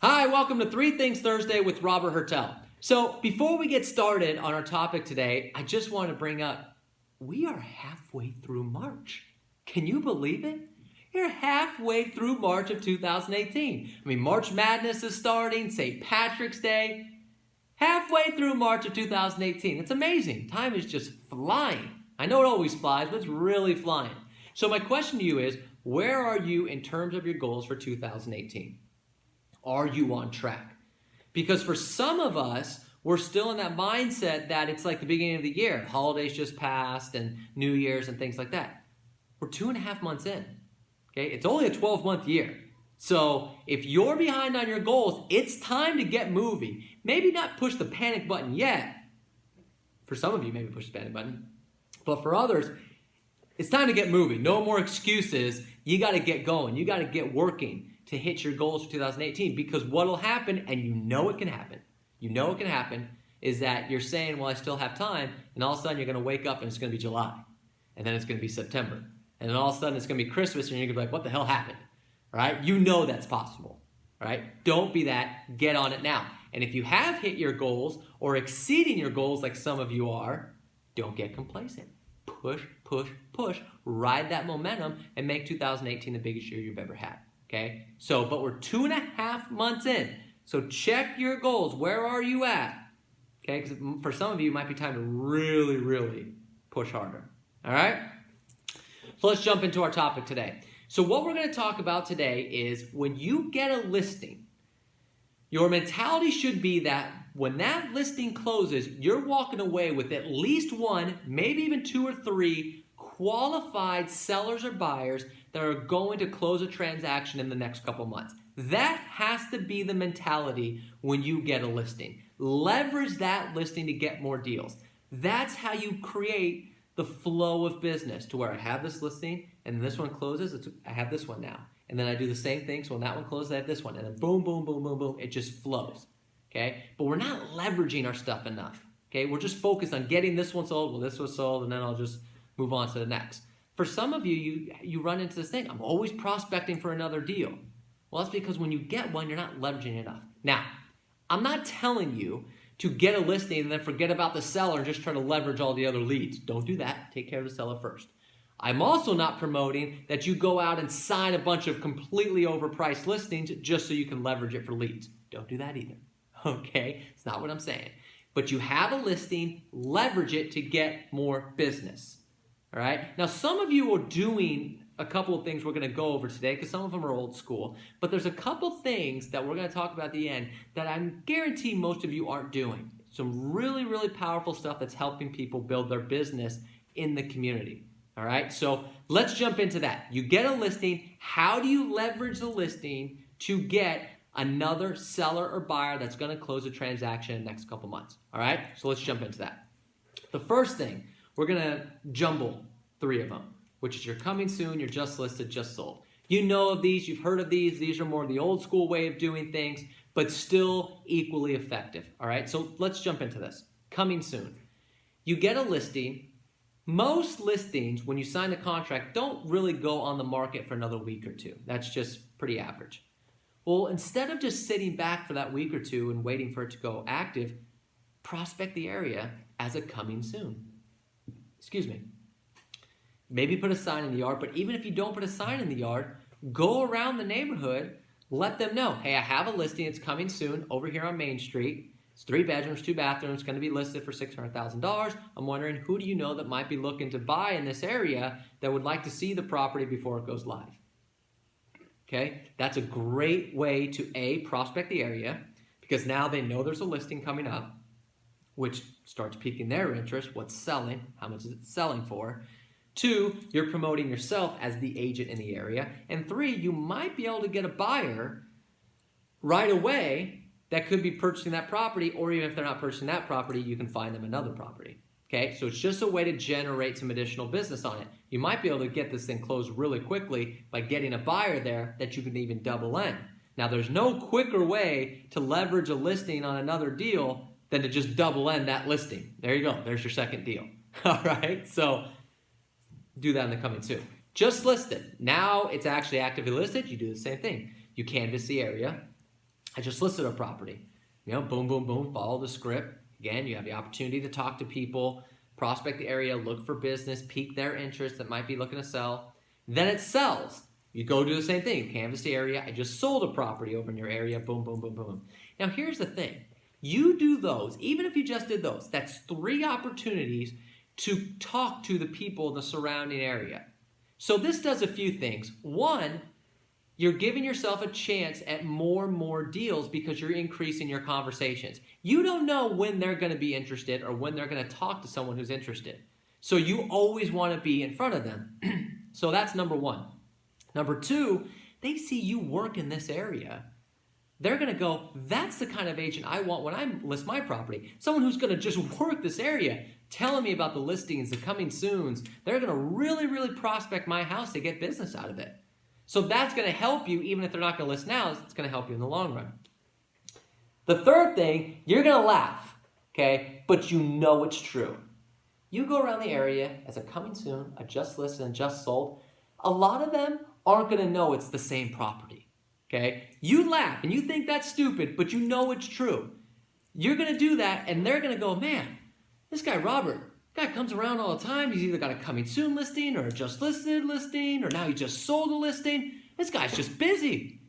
Hi, welcome to Three Things Thursday with Robert Hertel. So before we get started on our topic today, I just want to bring up, we are halfway through March. Can you believe it? You're halfway through March of 2018. I mean, March Madness is starting, St. Patrick's Day. Halfway through March of 2018. It's amazing. Time is just flying. I know it always flies, but it's really flying. So my question to you is, where are you in terms of your goals for 2018? Are you on track? Because for some of us, we're still in that mindset that it's like the beginning of the year. Holidays just passed and New Year's and things like that. We're 2.5 months in. Okay, it's only a 12-month year. So if you're behind on your goals, it's time to get moving. Maybe not push the panic button yet. For some of you, maybe push the panic button. But for others, it's time to get moving. No more excuses. You got to get going. You got to get working to hit your goals for 2018, because what will happen, and you know it can happen, is that you're saying, well, I still have time, and all of a sudden you're going to wake up and it's going to be July, and then it's going to be September, and then all of a sudden it's going to be Christmas, and you're going to be like, what the hell happened? All right? You know that's possible. All right? Don't be that. Get on it now. And if you have hit your goals or exceeding your goals like some of you are, don't get complacent. Push, push, push. Ride that momentum and make 2018 the biggest year you've ever had. Okay, but we're 2.5 months in. So check your goals. Where are you at? Okay, because for some of you, it might be time to really, really push harder. All right? So let's jump into our topic today. So what we're going to talk about today is when you get a listing, your mentality should be that when that listing closes, you're walking away with at least one, maybe even 2 or 3 qualified sellers or buyers that are going to close a transaction in the next couple months. That has to be the mentality when you get a listing. Leverage that listing to get more deals. That's how you create the flow of business, to where I have this listing and this one closes, I have this one now. And then I do the same thing, so when that one closes, I have this one. And then boom, boom, boom, boom, boom, it just flows. Okay? But we're not leveraging our stuff enough. Okay? We're just focused on getting this one sold, well, this was sold, and then I'll just move on to the next. For some of you, you run into this thing, I'm always prospecting for another deal. Well, that's because when you get one, you're not leveraging enough. Now, I'm not telling you to get a listing and then forget about the seller and just try to leverage all the other leads. Don't do that. Take care of the seller first. I'm also not promoting that you go out and sign a bunch of completely overpriced listings just so you can leverage it for leads. Don't do that either. Okay? It's not what I'm saying. But you have a listing, leverage it to get more business. All right. Now, some of you are doing a couple of things we're going to go over today, because some of them are old school. But there's a couple things that we're going to talk about at the end that I guarantee most of you aren't doing. Some really, really powerful stuff that's helping people build their business in the community. All right. So let's jump into that. You get a listing. How do you leverage the listing to get another seller or buyer that's going to close a transaction in the next couple months? All right. So let's jump into that. The first thing, we're going to jumble 3 of them, which is you're coming soon, you're just listed, just sold. You know of these, you've heard of these. These are more the old school way of doing things, but still equally effective. All right, so let's jump into this. Coming soon. You get a listing. Most listings, when you sign a contract, don't really go on the market for another week or 2. That's just pretty average. Well, instead of just sitting back for that week or 2 and waiting for it to go active, prospect the area as a coming soon. Excuse me. Maybe put a sign in the yard, but even if you don't put a sign in the yard, go around the neighborhood, let them know, hey, I have a listing, it's coming soon over here on Main Street. It's 3 bedrooms, 2 bathrooms, going to be listed for $600,000. I'm wondering, who do you know that might be looking to buy in this area that would like to see the property before it goes live? Okay, that's a great way to A, prospect the area, because now they know there's a listing coming up, which starts piquing their interest. What's selling? How much is it selling for? 2, you're promoting yourself as the agent in the area. And 3, you might be able to get a buyer right away that could be purchasing that property, or even if they're not purchasing that property, you can find them another property. Okay, so it's just a way to generate some additional business on it. You might be able to get this thing closed really quickly by getting a buyer there that you can even double in. Now, there's no quicker way to leverage a listing on another deal than to just double end that listing. There you go. There's your second deal. All right, so do that in the coming soon. Just listed. Now it's actually actively listed. You do the same thing. You canvass the area. I just listed a property. Boom, boom, boom, follow the script. Again, you have the opportunity to talk to people, prospect the area, look for business, pique their interest that might be looking to sell. Then it sells. You go do the same thing, canvass the area. I just sold a property over in your area, boom, boom, boom, boom. Now here's the thing. You do those, even if you just did those, that's 3 opportunities to talk to the people in the surrounding area. So this does a few things. One, you're giving yourself a chance at more and more deals because you're increasing your conversations. You don't know when they're going to be interested or when they're going to talk to someone who's interested. So you always want to be in front of them. So that's number 1. Number 2, they see you work in this area. They're going to go, that's the kind of agent I want when I list my property. Someone who's going to just work this area, telling me about the listings, the coming soons. They're going to really, really prospect my house to get business out of it. So that's going to help you, even if they're not going to list now, it's going to help you in the long run. The third thing, you're going to laugh, okay? But you know it's true. You go around the area as a coming soon, a just listed and just sold. A lot of them aren't going to know it's the same property, okay? You laugh and you think that's stupid, but you know it's true. You're going to do that and they're going to go, man, this guy Robert, guy comes around all the time. He's either got a coming soon listing or a just listed listing, or now he just sold a listing. This guy's just busy.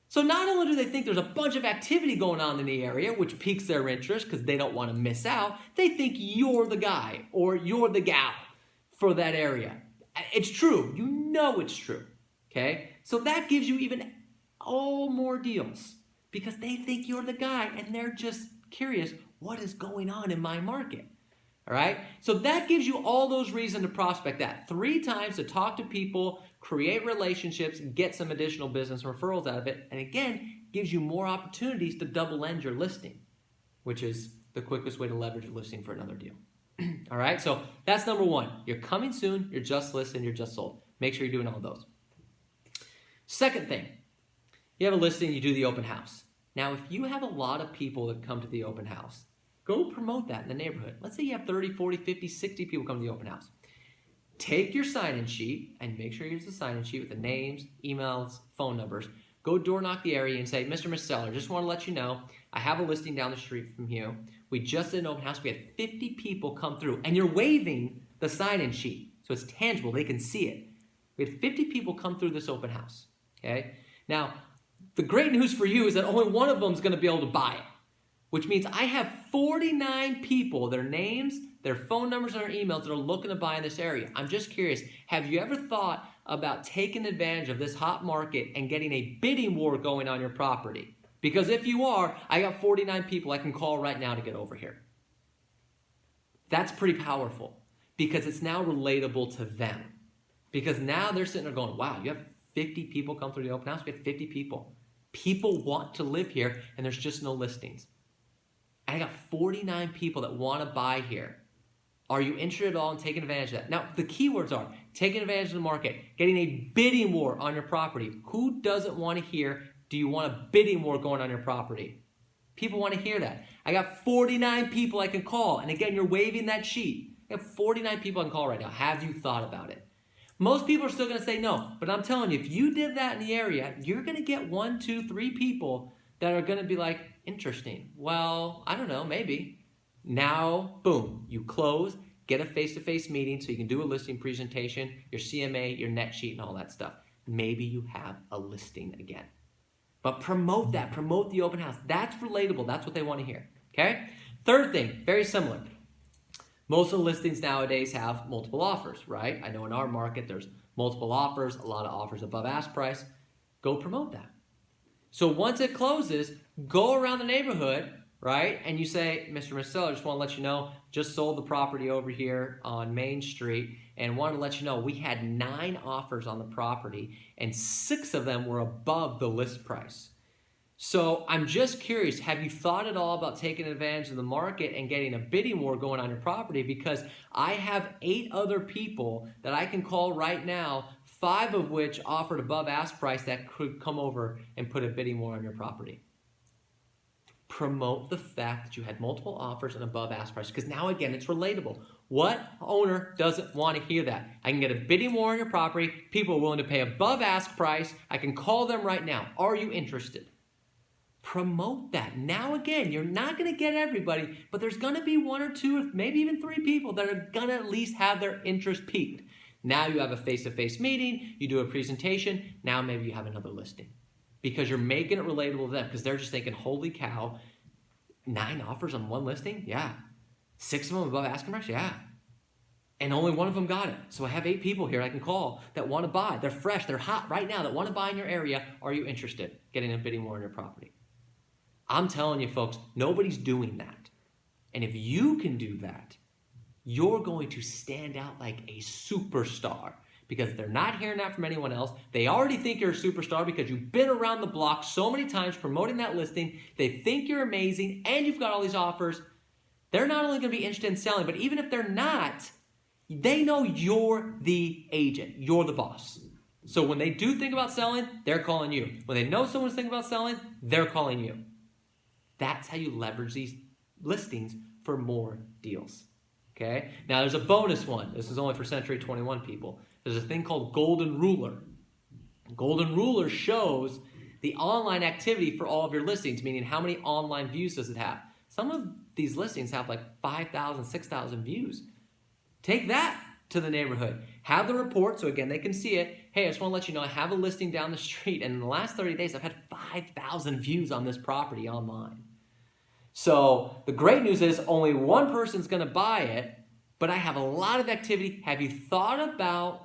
So not only do they think there's a bunch of activity going on in the area, which piques their interest because they don't want to miss out, they think you're the guy or you're the gal for that area. It's true. You know it's true. Okay? So that gives you even more deals because they think you're the guy and they're just curious, what is going on in my market? All right? So that gives you all those reasons to prospect that. 3 times to talk to people, create relationships, get some additional business referrals out of it. And again, gives you more opportunities to double end your listing, which is the quickest way to leverage a listing for another deal. All right? So that's number 1. You're coming soon, you're just listed, you're just sold. Make sure you're doing all those. Second thing, you have a listing, you do the open house. Now, if you have a lot of people that come to the open house, go promote that in the neighborhood. Let's say you have 30, 40, 50, 60 people come to the open house. Take your sign-in sheet and make sure you use the sign-in sheet with the names, emails, phone numbers. Go door knock the area and say, Mr. Miss Seller, just want to let you know, I have a listing down the street from you. We just did an open house. We had 50 people come through. And you're waving the sign-in sheet. So it's tangible. They can see it. We had 50 people come through this open house. Okay? Now, the great news for you is that only one of them is going to be able to buy it, which means I have 49 people, their names, their phone numbers, and their emails that are looking to buy in this area. I'm just curious, have you ever thought about taking advantage of this hot market and getting a bidding war going on your property? Because if you are, I got 49 people I can call right now to get over here. That's pretty powerful because it's now relatable to them. Because now they're sitting there going, wow, you have 50 people come through the open house? We have 50 people. People want to live here and there's just no listings. I got 49 people that want to buy here. Are you interested at all in taking advantage of that? Now, the keywords are taking advantage of the market, getting a bidding war on your property. Who doesn't want to hear, do you want a bidding war going on your property? People want to hear that. I got 49 people I can call. And again, you're waving that sheet. I have 49 people I can call right now. Have you thought about it? Most people are still going to say no. But I'm telling you, if you did that in the area, you're going to get 1, 2, 3 people that are going to be like, interesting. Well, I don't know, maybe. Now, boom, you close, get a face-to-face meeting so you can do a listing presentation, your CMA, your net sheet, and all that stuff. Maybe you have a listing again. But promote that. Promote the open house. That's relatable. That's what they want to hear. Okay? Third thing, very similar. Most of the listings nowadays have multiple offers, right? I know in our market there's multiple offers, a lot of offers above ask price. Go promote that. So once it closes, go around the neighborhood, right? And you say, Mr. Miss Seller, just want to let you know, just sold the property over here on Main Street and wanted to let you know we had 9 offers on the property and 6 of them were above the list price. So I'm just curious, have you thought at all about taking advantage of the market and getting a bidding war going on your property? Because I have 8 other people that I can call right now, 5 of which offered above ask price that could come over and put a bidding war on your property. Promote the fact that you had multiple offers and above ask price, because now again, it's relatable. What owner doesn't want to hear that? I can get a bidding war on your property. People are willing to pay above ask price. I can call them right now. Are you interested? Promote that. Now again, you're not going to get everybody, but there's going to be 1 or 2, maybe even 3 people that are going to at least have their interest piqued. Now you have a face-to-face meeting, you do a presentation, now maybe you have another listing. Because you're making it relatable to them, because they're just thinking, holy cow, 9 offers on 1 listing? Yeah. 6 of them above asking price? Yeah. And only 1 of them got it. So I have 8 people here I can call that want to buy. They're fresh, they're hot right now, that want to buy in your area. Are you interested? Getting a bidding war on your property. I'm telling you folks, nobody's doing that. And if you can do that, you're going to stand out like a superstar, because they're not hearing that from anyone else. They already think you're a superstar because you've been around the block so many times promoting that listing. They think you're amazing and you've got all these offers. They're not only going to be interested in selling, but even if they're not, they know you're the agent. You're the boss. So when they do think about selling, they're calling you. When they know someone's thinking about selling, they're calling you. That's how you leverage these listings for more deals. Okay? Now there's a bonus one. This is only for Century 21 people. There's a thing called Golden Ruler. Golden Ruler shows the online activity for all of your listings, meaning how many online views does it have. Some of these listings have like 5,000, 6,000 views. Take that to the neighborhood. Have the report so again they can see it. Hey, I just want to let you know I have a listing down the street, and in the last 30 days I've had 5,000 views on this property online. So the great news is only 1 person's going to buy it, but I have a lot of activity. Have you thought about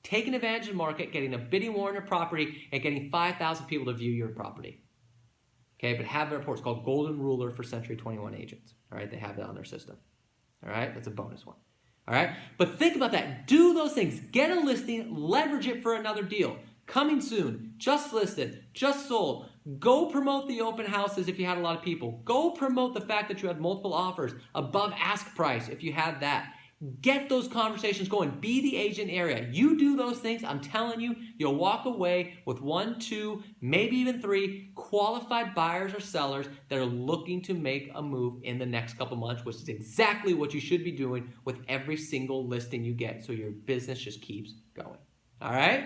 taking advantage of the market, getting a bidding war on your property, and getting 5,000 people to view your property? Okay, but have the report. It's called Golden Ruler for Century 21 agents. All right, they have it on their system. All right, that's a bonus one. All right, but think about that. Do those things. Get a listing, leverage it for another deal. Coming soon, just listed, just sold. Go promote the open houses if you had a lot of people. Go promote the fact that you had multiple offers above ask price if you had that. Get those conversations going. Be the agent area. You do those things, I'm telling you, you'll walk away with 1, 2, maybe even 3 qualified buyers or sellers that are looking to make a move in the next couple months, which is exactly what you should be doing with every single listing you get, so your business just keeps going. All right?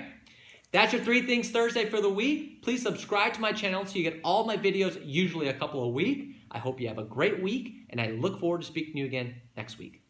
That's your 3 Things Thursday for the week. Please subscribe to my channel so you get all my videos, usually a couple a week. I hope you have a great week, and I look forward to speaking to you again next week.